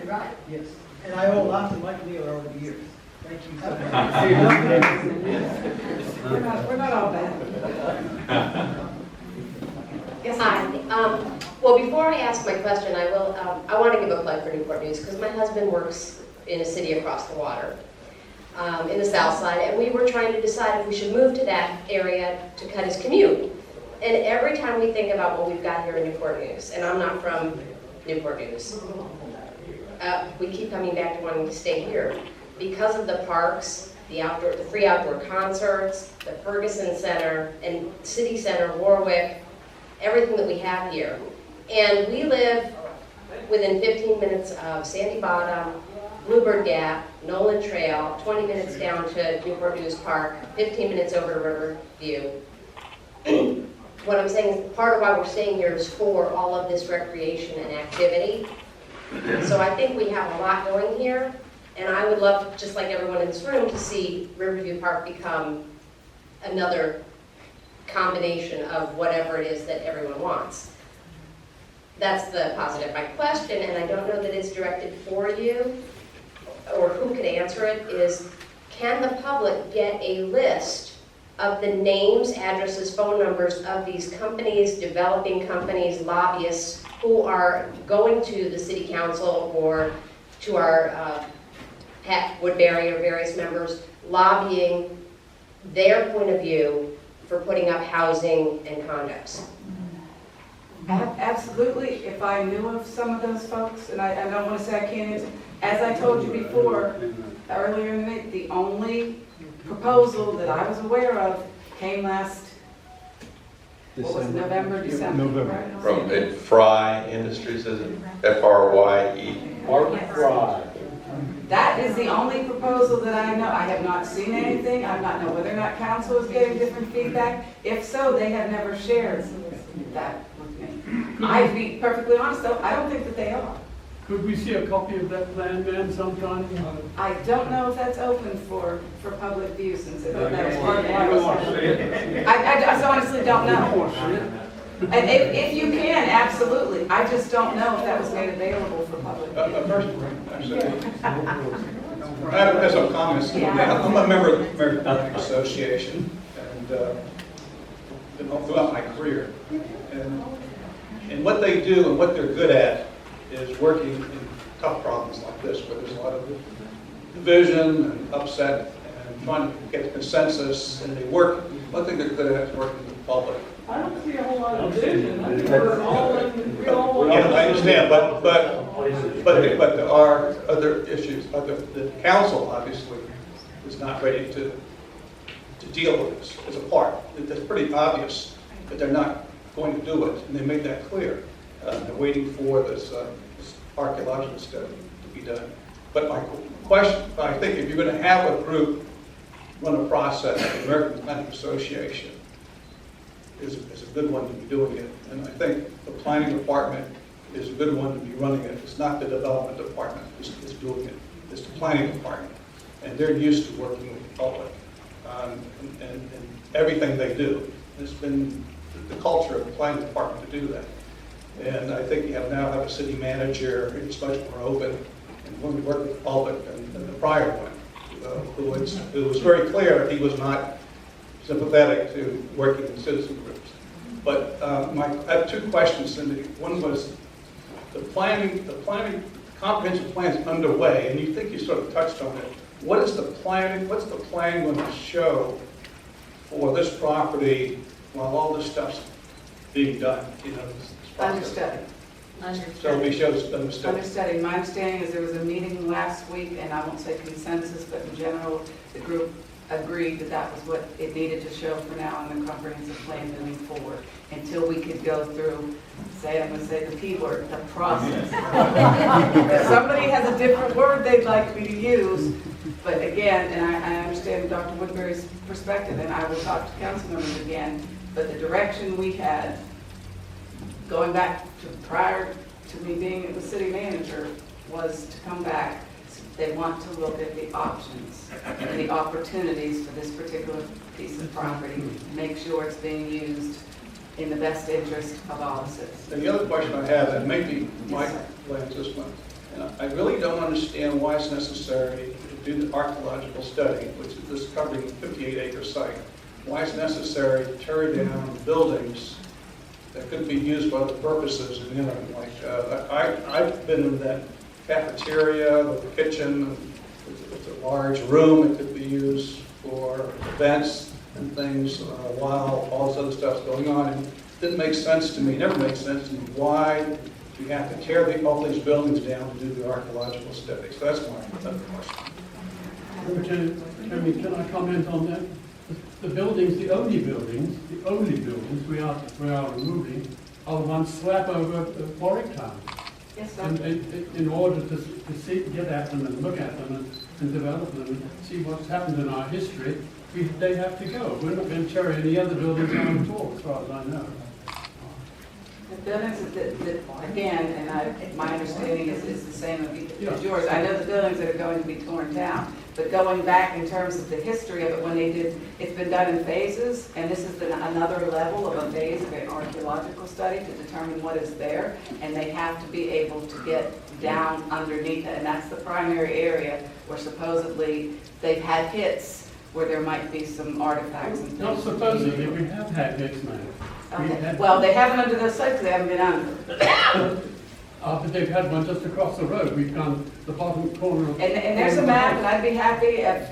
exactly right. Yes, and I owe a lot to Mike Nealor over the years. Thank you so much. We're not all bad. Yes, Hi. Well, before I ask my question, I want to give a plug for Newport News because my husband works in a city across the water, in the south side, and we were trying to decide if we should move to that area to cut his commute. And every time we think about what we've got here in Newport News, and I'm not from Newport News, we keep coming back to wanting to stay here because of the parks, the free outdoor concerts, the Ferguson Center, and City Center, Warwick, everything that we have here. And we live within 15 minutes of Sandy Bottom, Bluebird Gap, Nolan Trail, 20 minutes down to Newport News Park, 15 minutes over to Riverview. What I'm saying is part of why we're staying here is for all of this recreation and activity. So I think we have a lot going here, and I would love, just like everyone in this room, to see Riverview Park become another combination of whatever it is that everyone wants. That's the positive. My question, and I don't know that it's directed for you, or who could answer it, is can the public get a list of the names, addresses, phone numbers of these companies, developing companies, lobbyists who are going to the city council or to our Pat Woodbury or various members, lobbying their point of view for putting up housing and condos? Absolutely. If I knew of some of those folks, and I don't want to say I can't answer, as I told you before, earlier in the meeting, the only proposal that I was aware of came last, what was it, November, December? Right? From Fry Industries, is it? F-R-Y-E? Fry. That is the only proposal that I know. I have not seen anything. I do not know whether or not council is getting different feedback. If so, they have never shared that with me. I'd be perfectly honest though, I don't think that they are. Could we see a copy of that plan, man, sometime? I don't know if that's open for public view since that was part of I don't want to see it. I just honestly don't I don't know. want to see it. And if you can, absolutely. I just don't know if that was made available for public view. First, I have some comments. I'm a member of the American Planning Association, and been all throughout my career. And what they do and what they're good at is working in tough problems like this, where there's a lot of division and upset, and trying to get consensus. And they work. One thing they're good at is working with the public. I don't see a whole lot of vision. I think we're all in. Yeah, I understand, but there are other issues. The council obviously is not ready to deal with this as a part. It's pretty obvious that they're not going to do it, and they made that clear. They're waiting for this archaeological study to be done. But my question, I think if you're going to have a group run a process, the American Planning Association is a good one to be doing it. And I think the planning department is a good one to be running it. It's not the development department that's doing it. It's the planning department. And they're used to working with the public and everything they do. It's been the culture of the planning department to do that. And I think you now have a city manager who's much more open and willing to work with the public than the prior one, who was very clear he was not sympathetic to working in citizen groups. But I have two questions, Cindy. One was the comprehensive plan is underway, and you think you sort of touched on it. What's the plan going to show for this property while all this stuff's being done? You know, this process? Understudy. So we show understudy. Understudy. My understanding is there was a meeting last week, and I won't say consensus, but in general, the group agreed that that was what it needed to show for now in the comprehensive plan moving forward, until we could go through, I'm going to say the P word, the process. If somebody has a different word they'd like me to use, but again, and I understand Dr. Woodbury's perspective, and I will talk to council members again, but the direction we had, going back to prior to me being the city manager, was to come back. They want to look at the options and the opportunities for this particular piece of property, make sure it's being used in the best interest of all the citizens. And the other question I have, and maybe Mike lands this one, And I really don't understand why it's necessary to do the archaeological study, which is covering a 58-acre site. Why it's necessary to tear down buildings that could be used for other purposes in the interim. Like, I've been in that cafeteria, the kitchen, it's a large room that could be used for events and things while all this other stuff's going on. And it didn't make sense to me, never made sense to me, why you have to tear all these buildings down to do the archaeological study. So that's my other question. Can I comment on that? The buildings, the only buildings we are removing are the ones slap over Warwick Town. Yes, sir. And in order to get at them and look at them and develop them and see what's happened in our history, they have to go. We're not going to cherry any other buildings down at all, as far as I know. The buildings that again, and my understanding is the same as yours. I know the buildings that are going to be torn down, but going back in terms of the history of it, when they did, it's been done in phases, and this is another level of a phase of an archaeological study to determine what is there, and they have to be able to get down underneath it, and that's the primary area where supposedly they've had hits where there might be some artifacts and things. Not supposedly, we have had hits, man. Okay. Well, they haven't under those sites, they haven't been under. But they've had one just across the road. We've done the bottom corner of... And there's a map, and I'd be happy if,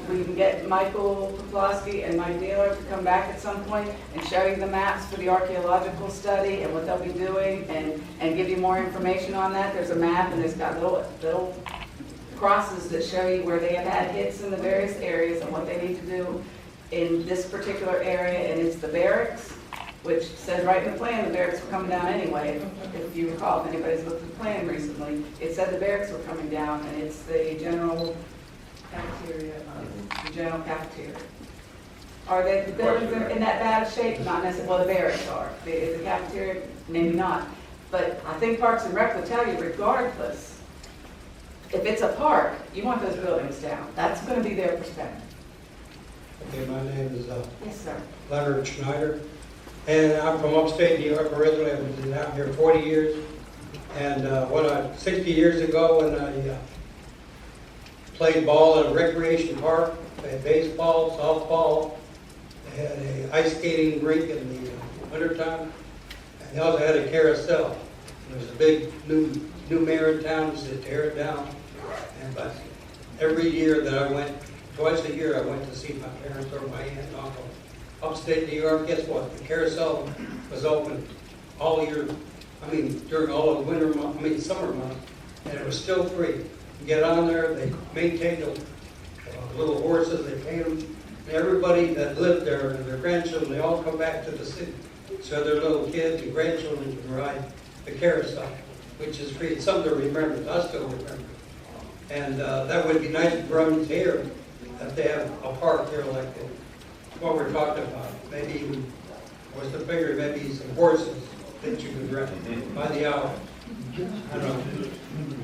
we can get Michael Poplawski and Mike Nealor to come back at some point and show you the maps for the archaeological study and what they'll be doing and give you more information on that. There's a map, and there's got little crosses that show you where they have had hits in the various areas and what they need to do in this particular area, and it's the barracks, which said right in the plan the barracks were coming down anyway. If you recall, if anybody's looked at the plan recently, it said the barracks were coming down, and it's the general cafeteria. Are the buildings in that bad of shape? Not necessarily. Well, the barracks are. The cafeteria, maybe not. But I think Parks and Rec will tell you, regardless, if it's a park, you want those buildings down. That's going to be their perspective. Okay, my name is Yes, sir. Leonard Schneider, and I'm from upstate New York originally. I've been out here 40 years, and 60 years ago when I played ball at a recreation park, played baseball, softball, they had an ice skating rink in the wintertime, and they also had a carousel. There was a big new mayor in town, so they tear it down, but every year that I went, twice a year I went to see my parents or my aunt and uncle. Upstate New York, guess what? The carousel was open all year, during all of the winter months, summer months, and it was still free. You get on there, they maintain the little horses, they paint them. And everybody that lived there and their grandchildren, they all come back to the city. So their little kids and grandchildren can ride the carousel, which is free. It's something to remember. I still remember. And that would be nice for them here, if they have a park here like what we're talking about. Maybe even, what's the figure, maybe some horses that you could rent by the hour.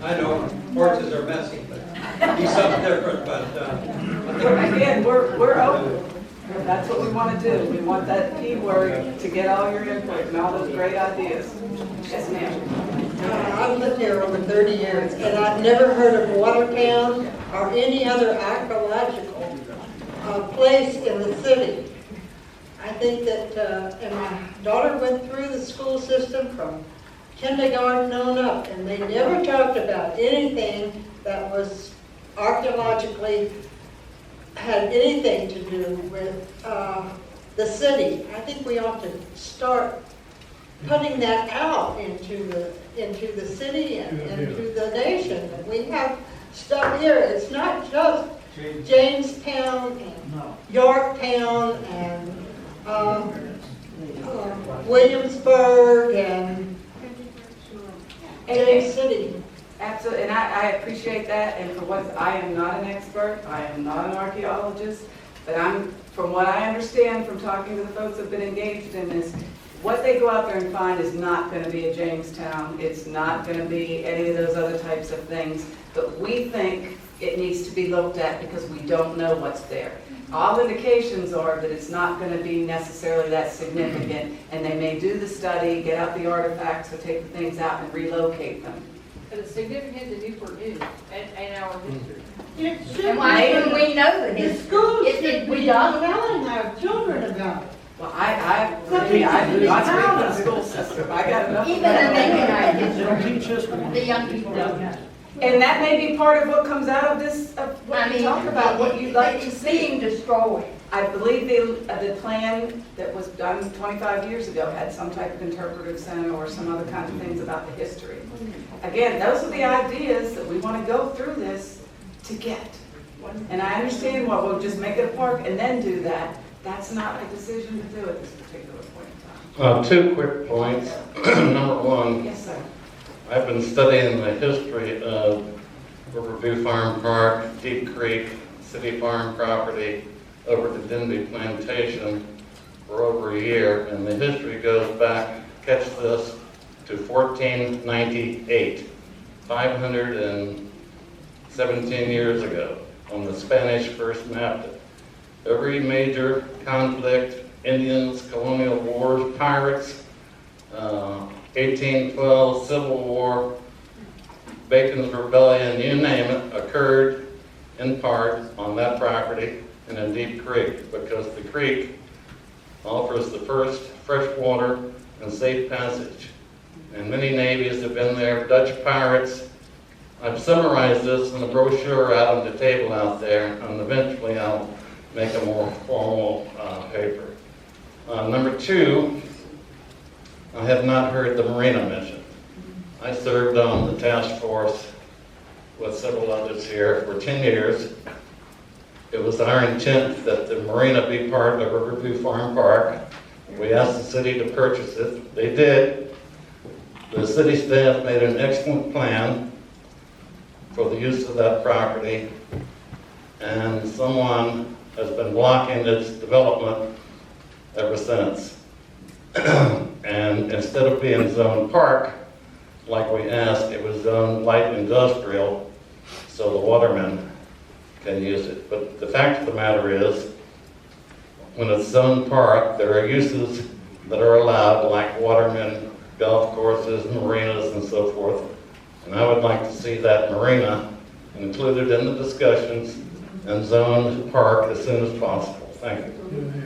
I know, horses are messy, but be something different, but Again, we're open. That's what we want to do. We want that P word to get all your input and all those great ideas. Yes, ma'am. I've lived here over 30 years, and I've never heard of Watertown or any other archaeological place in the city. I think that, and my daughter went through the school system from kindergarten on up, and they never talked about anything that was archaeologically had anything to do with the city. I think we ought to start putting that out into the city and into the nation. That we have stuff here. It's not just Jamestown and Yorktown and Williamsburg and James City. Absolutely, and I appreciate that, and for what, I am not an expert, I am not an archaeologist, but from what I understand from talking to the folks that have been engaged in this, what they go out there and find is not going to be a Jamestown, it's not going to be any of those other types of things, but we think it needs to be looked at because we don't know what's there. All indications are that it's not going to be necessarily that significant, and they may do the study, get out the artifacts, or take the things out and relocate them. but it's significant to Newport News and our history. It should And why be. wouldn't we know the The history? schools If should it- be we don't. telling our children about it. Well, I Something do to not be speak proud for the of. school system. I got enough. Even though they know our They don't history, teach us. the young people don't know. And that may be part of what comes out of this, of I what you mean, talk about, what you'd like to it's see. being destroyed. I believe the plan that was done 25 years ago had some type of interpretive center or some other kind of things about the history. Again, those are the ideas that we want to go through this to get. And I understand why we'll just make it a park and then do that. That's not a decision to do at this particular point in time. Two quick points. Number one, Yes, sir. I've been studying the history of Riverview Farm Park, Deep Creek, City Farm property, over to Denby Plantation for over a year, and the history goes back, catch this, to 1498, 517 years ago, when the Spanish first mapped it. Every major conflict, Indians, colonial wars, pirates, 1812, Civil War, Bacon's Rebellion, you name it, occurred in part on that property and in Deep Creek, because the creek offers the first fresh water and safe passage. And many navies have been there, Dutch pirates. I've summarized this in the brochure out on the table out there, and eventually I'll make a more formal paper. Number two, I have not heard the marina mentioned. I served on the task force with several others here for 10 years. It was our intent that the marina be part of Riverview Farm Park. We asked the city to purchase it. They did. The city staff made an excellent plan for the use of that property, and someone has been blocking its development ever since. And instead of being zoned park, like we asked, it was zoned light industrial, so the watermen can use it. But the fact of the matter is, when it's zoned park, there are uses that are allowed, like watermen, golf courses, marinas, and so forth. And I would like to see that marina included in the discussions and zoned park as soon as possible. Thank you.